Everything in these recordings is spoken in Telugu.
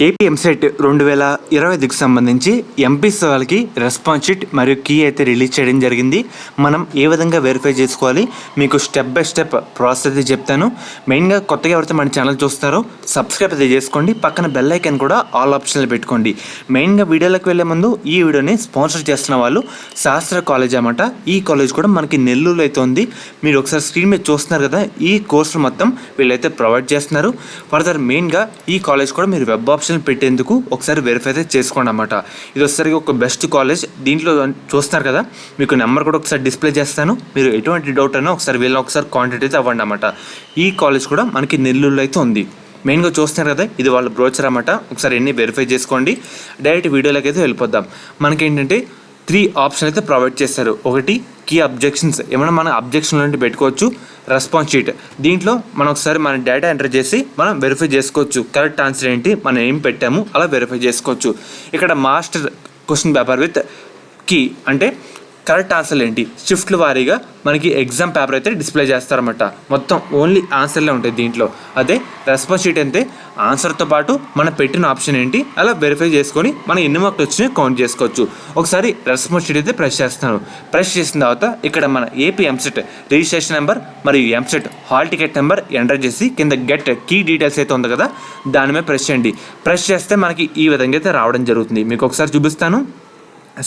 ఏపీ ఎంసెట్ 2025కి సంబంధించి ఎంపీసీ వాళ్ళకి రెస్పాన్స్ షీట్ మరియు కీ అయితే రిలీజ్ చేయడం జరిగింది. మనం ఏ విధంగా వెరిఫై చేసుకోవాలి మీకు స్టెప్ బై స్టెప్ ప్రాసెస్ అయితే చెప్తాను. మెయిన్గా కొత్తగా ఎవరైతే మన ఛానల్ చూస్తారో సబ్స్క్రైబ్ అయితే చేసుకోండి, పక్కన బెల్ ఐకాన్ కూడా ఆల్ ఆప్షన్లు పెట్టుకోండి. మెయిన్గా వీడియోలోకి వెళ్ళే ముందు ఈ వీడియోని స్పాన్సర్ చేస్తున్న వాళ్ళు శాస్త్ర కాలేజ్ అన్నమాట. ఈ కాలేజ్ కూడా మనకి నెల్లూరులో అయితే ఉంది. మీరు ఒకసారి స్క్రీన్ మీద చూస్తున్నారు కదా, ఈ కోర్సు మొత్తం వీళ్ళైతే ప్రొవైడ్ చేస్తున్నారు. ఫర్దర్ మెయిన్గా ఈ కాలేజ్ కూడా మీరు వెబ్ ఆప్షన్ పెట్టేందుకు ఒకసారి వెరిఫై అయితే చేసుకోండి అన్నమాట. ఇది వచ్చేసరికి ఒక బెస్ట్ కాలేజ్. దీంట్లో చూస్తున్నారు కదా, మీకు నెంబర్ కూడా ఒకసారి డిస్ప్లే చేస్తాను. మీరు ఎటువంటి డౌట్ అయినా ఒకసారి వీళ్ళని ఒకసారి కాంటాక్ట్ అయితే అవ్వండి అన్నమాట. ఈ కాలేజ్ కూడా మనకి నెల్లూరులో అయితే ఉంది. మెయిన్గా చూస్తున్నారు కదా, ఇది వాళ్ళ బ్రోచర్ అన్నమాట. ఒకసారి ఎన్ని వెరిఫై చేసుకోండి. డైరెక్ట్ వీడియోలోకి అయితే వెళ్ళిపోద్దాం. మనకేంటంటే 3 ఆప్షన్ అయితే ప్రొవైడ్ చేస్తారు. ఒకటి కీ అబ్జెక్షన్స్, ఏమైనా మన అబ్జెక్షన్ నుండి పెట్టుకోవచ్చు. రెస్పాన్స్ షీట్, దీంట్లో మనం ఒకసారి మన డేటా ఎంటర్ చేసి మనం వెరిఫై చేసుకోవచ్చు. కరెక్ట్ ఆన్సర్ ఏంటి, మనం ఏం పెట్టాము అలా వెరిఫై చేసుకోవచ్చు. ఇక్కడ master question paper with key అంటే కరెక్ట్ ఆన్సర్లు ఏంటి, షిఫ్ట్ల వారీగా మనకి ఎగ్జామ్ పేపర్ అయితే డిస్ప్లే చేస్తారన్నమాట. మొత్తం ఓన్లీ ఆన్సర్లే ఉంటాయి దీంట్లో. అదే రెస్పాన్స్ షీట్ అయితే ఆన్సర్తో పాటు మనం పెట్టిన ఆప్షన్ ఏంటి అలా వెరిఫై చేసుకొని మనం ఎన్ని మార్కులు వచ్చినాయో కౌంట్ చేసుకోవచ్చు. ఒకసారి రెస్పాన్స్ షీట్ అయితే ప్రెస్ చేస్తాను. ప్రెస్ చేసిన తర్వాత ఇక్కడ మన ఏపీ ఎంసెట్ రిజిస్ట్రేషన్ నెంబర్ మరియు EAMCET hall ticket number enter చేసి కింద గెట్ కీ డీటెయిల్స్ అయితే ఉంది కదా, దాని మీద ప్రెస్ చేయండి. ప్రెస్ చేస్తే మనకి ఈ విధంగా అయితే రావడం జరుగుతుంది. మీకు ఒకసారి చూపిస్తాను.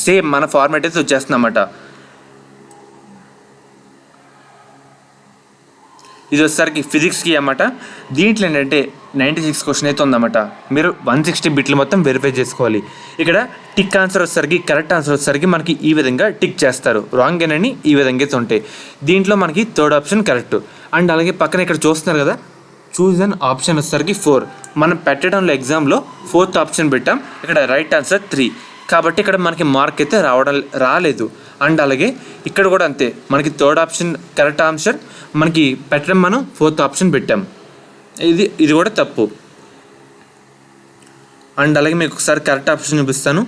సేమ్ మన ఫార్మాట్ అయితే వచ్చేస్తుందన్నమాట. ఇది వచ్చేసరికి ఫిజిక్స్కి అన్నమాట. దీంట్లో ఏంటంటే 96 క్వశ్చన్ అయితే ఉందన్నమాట. మీరు 160 బిట్లు మొత్తం వెరిఫై చేసుకోవాలి. ఇక్కడ టిక్ ఆన్సర్ వచ్చేసరికి కరెక్ట్ ఆన్సర్ వచ్చేసరికి మనకి ఈ విధంగా టిక్ చేస్తారు. రాంగ్ అని ఈ విధంగా అయితే ఉంటాయి. దీంట్లో మనకి థర్డ్ ఆప్షన్ కరెక్ట్. అండ్ అలాగే పక్కన ఇక్కడ చూస్తున్నారు కదా, చూజ్ అన్ ఆప్షన్ వచ్చేసరికి 4. మనం పెట్టడంలో ఎగ్జామ్లో 4th ఆప్షన్ పెట్టాం. ఇక్కడ రైట్ ఆన్సర్ 3 కాబట్టి ఇక్కడ మనకి మార్క్ అయితే రాలేదు. అండ్ అలాగే ఇక్కడ కూడా అంతే, మనకి థర్డ్ ఆప్షన్ కరెక్ట్ ఆన్సర్ మనకి పెట్టడం, మనం 4th ఆప్షన్ పెట్టాం. ఇది కూడా తప్పు. అండ్ అలాగే మీకు ఒకసారి కరెక్ట్ ఆప్షన్ చూపిస్తాను.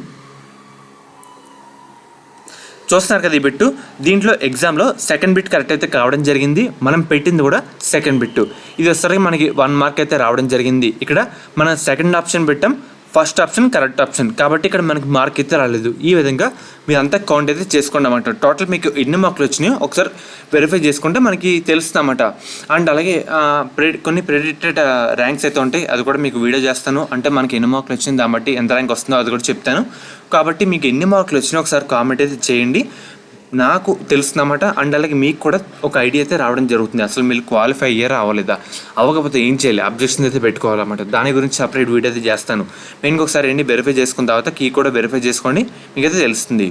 చూస్తున్నారు కదా ఈ బిట్టు, దీంట్లో ఎగ్జామ్లో సెకండ్ బిట్ కరెక్ట్ అయితే కావడం జరిగింది. మనం పెట్టింది కూడా సెకండ్ బిట్టు. ఇది వచ్చేసరికి మనకి 1 మార్క్ అయితే రావడం జరిగింది. ఇక్కడ మనం సెకండ్ ఆప్షన్ పెట్టాం, ఫస్ట్ ఆప్షన్ కరెక్ట్ ఆప్షన్ కాబట్టి ఇక్కడ మనకి మార్క్ అయితే రాలేదు. ఈ విధంగా మీరంతా కౌంట్ అయితే చేసుకోండి అన్నమాట. టోటల్ మీకు ఎన్ని మార్కులు వచ్చినాయో ఒకసారి వెరిఫై చేసుకుంటే మనకి తెలుస్తుంది అన్నమాట. అండ్ అలాగే కొన్ని ప్రెడిక్టెడ్ ర్యాంక్స్ అయితే ఉంటాయి, అది కూడా మీకు వీడియో చేస్తాను. అంటే మనకి ఎన్ని మార్కులు వచ్చింది దాన్ని బట్టి ఎంత ర్యాంక్ వస్తుందో అది కూడా చెప్తాను. కాబట్టి మీకు ఎన్ని మార్కులు వచ్చినాయో ఒకసారి కామెంట్ అయితే చేయండి, నాకు తెలుస్తుందన్నమాట. అండ్ అలాగే మీకు కూడా ఒక ఐడియా అయితే రావడం జరుగుతుంది, అసలు మీరు క్వాలిఫై అయ్యారా అవ్వలేదా, అవ్వకపోతే ఏం చేయాలి, అబ్జెక్షన్స్ అయితే పెట్టుకోవాలన్నమాట. దాని గురించి సపరేట్ వీడియో అయితే చేస్తాను. మెయిన్గా ఒకసారి ఎన్ని వెరిఫై చేసుకున్న తర్వాత కీ కూడా వెరిఫై చేసుకోండి, మీకైతే తెలుస్తుంది.